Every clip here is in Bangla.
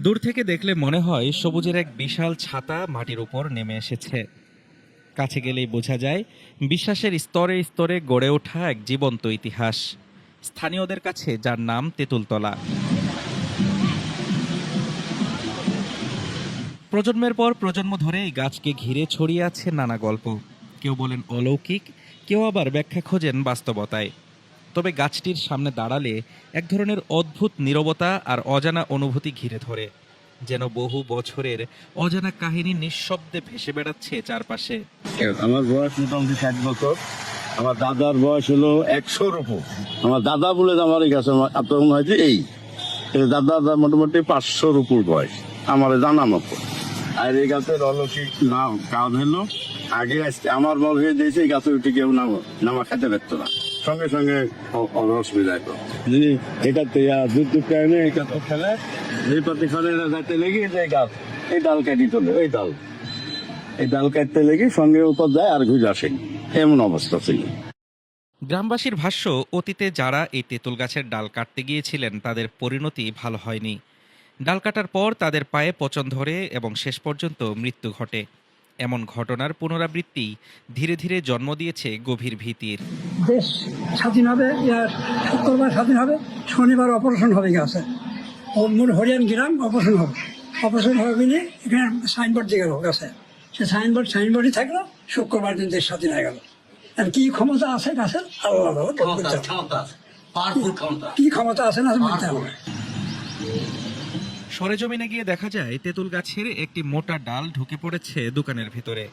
দূর থেকে দেখলে মনে হয় সবুজের এক বিশাল ছাতা মাটির উপর নেমে এসেছে। কাছে গেলেই বোঝা যায় বিশ্বাসের স্তরে স্তরে গড়ে ওঠা এক জীবন্ত ইতিহাস, স্থানীয়দের কাছে যার নাম তেঁতুলতলা। প্রজন্মের পর প্রজন্ম ধরে এই গাছকে ঘিরে ছড়িয়ে আছে নানা গল্প। কেউ বলেন অলৌকিক, কেউ আবার ব্যাখ্যা খোঁজেন বাস্তবতায়। তবে গাছটির সামনে দাঁড়ালে এক ধরনের অদ্ভুত নীরবতা আর অজানা অনুভূতি ঘিরে ধরে, যেন বহু বছরের অজানা কাহিনী নিঃশব্দে ভেসে বেড়াচ্ছে চারপাশে। আমার বয়স মোটামুটি 60 বছর। আমার দাদার বয়স হলো 100-র উপর। আমার দাদা বলে আমার এই গাছ আপনার মনে হয় যে এই দাদা মোটামুটি 500-র উপর বয়স আমার জানা মতো। আর এই গাছের অলৌকিক নাম কাজ হলো আগে আমার মনে হয়ে দিয়েছে এই গাছে উঠে কেউ নামা খেতে পারতো না, সঙ্গে সঙ্গে অসুবিধা হতো। এটাতে দুধ এনে এই গাছ খেলে এই পাতি খানে যাইতে লেগে এই গাছ এই ডাল কাটি তোলে, এই ডাল কাটতে লেগে সঙ্গে উপর যায় আর ঘুরে আসে, এমন অবস্থা ছিল। গ্রামবাসীর ভাষ্য, অতীতে যারা এই তেঁতুল গাছের ডাল কাটতে গিয়েছিলেন তাদের পরিণতি ভালো হয়নি। ডাল কাটার পর তাদের পায়ে পচন ধরে এবং শেষ পর্যন্ত মৃত্যু ঘটে। এমন ঘটনার পুনরাবৃত্তি ধীরে ধীরে জন্ম দিয়েছে গভীর ভীতির। দেশ স্বাধীন হবে, শুক্রবার স্বাধীন হবে, শনিবার অপারেশন হবে গাছে, হরিয়ান গ্রাম অপারেশন হবে বলে এখানে সাইনবোর্ড দিয়ে গেল গাছে। সে সাইনবোর্ডই থাকলো, শুক্রবার দিন দেশ স্বাধীন হয়ে গেল। আর কি ক্ষমতা আছে গাছের আল্লাহ, কি ক্ষমতা আছে না বলতে হবে। সরেজমিনে গিয়ে দেখা যায় তেঁতুল গাছের একটি মোটা ডাল ঢুকে পড়েছে দোকানের ভিতরে।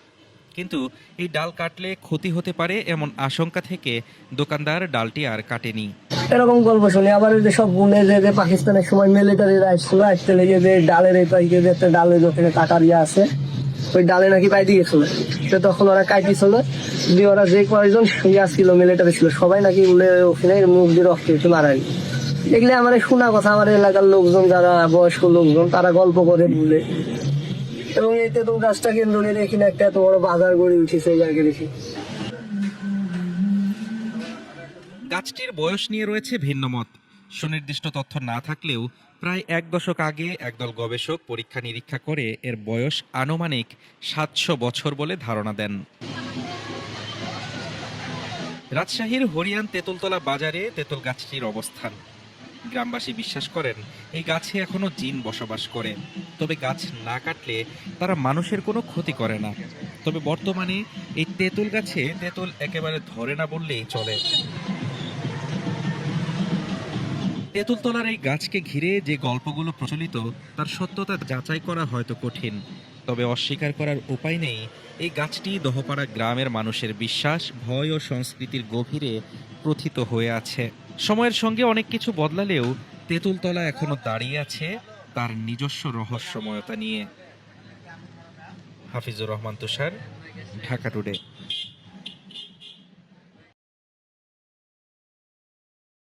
কিন্তু এই ডাল কাটলে ক্ষতি হতে পারে এমন আশঙ্কা থেকে দোকানদার ডালটি আর কাটেনি। এরকম গল্প শুনি আবার যে সব গুনে যে পাকিস্তানের সময় মিলিটারিরা আসতে লেগে যে ডালের এই পাইকে যে একটা ডালের ওখানে কাটার ইয়ে আছে, ওই ডালে নাকি পাইতে গেছিল, তো তখন ওরা কাটিছিল দিয়ে ওরা যে কয়েকজন ইয়া ছিল মিলিটারি ছিল সবাই নাকি ওখানে মুখ দিয়ে রক্ত একটু মারাই। এগুলি আমার শোনা কথা, আমার এলাকার লোকজন যারা বয়স্ক লোকজন তারা গল্প করে বলে। এবং এই তেঁতুল গাছটা কেন্দ্র নিয়ে এখানে একটা এত বড় বাজার গড়ে উঠেছে এই জায়গায় দেখি। গাছটির বয়স নিয়ে রয়েছে ভিন্ন মত। সুনির্দিষ্ট তথ্য না থাকলেও প্রায় 1 দশক আগে একদল গবেষক পরীক্ষা নিরীক্ষা করে এর বয়স আনুমানিক 700 বছর বলে ধারণা দেন। রাজশাহীর হরিয়ান তেঁতুলতলা বাজারে তেঁতুল গাছটির অবস্থান। গ্রামবাসী বিশ্বাস করেন এই গাছে এখনো জিন বসবাস করে, তবে গাছ না কাটলে তারা মানুষের কোনো ক্ষতি করে না। তবে বর্তমানে এই তেঁতুল গাছে তেঁতুল একেবারে ধরে না বললেই চলে। তেঁতুলতলার এই গাছকে ঘিরে যে গল্পগুলো প্রচলিত তার সত্যতা যাচাই করা হয়তো কঠিন, তবে অস্বীকার করার উপায় নেই এই গাছটি দহপাড়া গ্রামের মানুষের বিশ্বাস, ভয় ও সংস্কৃতির গভীরে প্রথিত হয়ে আছে। সময়ের সঙ্গে অনেক কিছু বদলালেও তেঁতুলতলা এখনো দাঁড়িয়ে আছে তার নিজস্ব রহস্যময়তা নিয়ে। হাফিজুর রহমান তুষার, ঢাকা টুডে।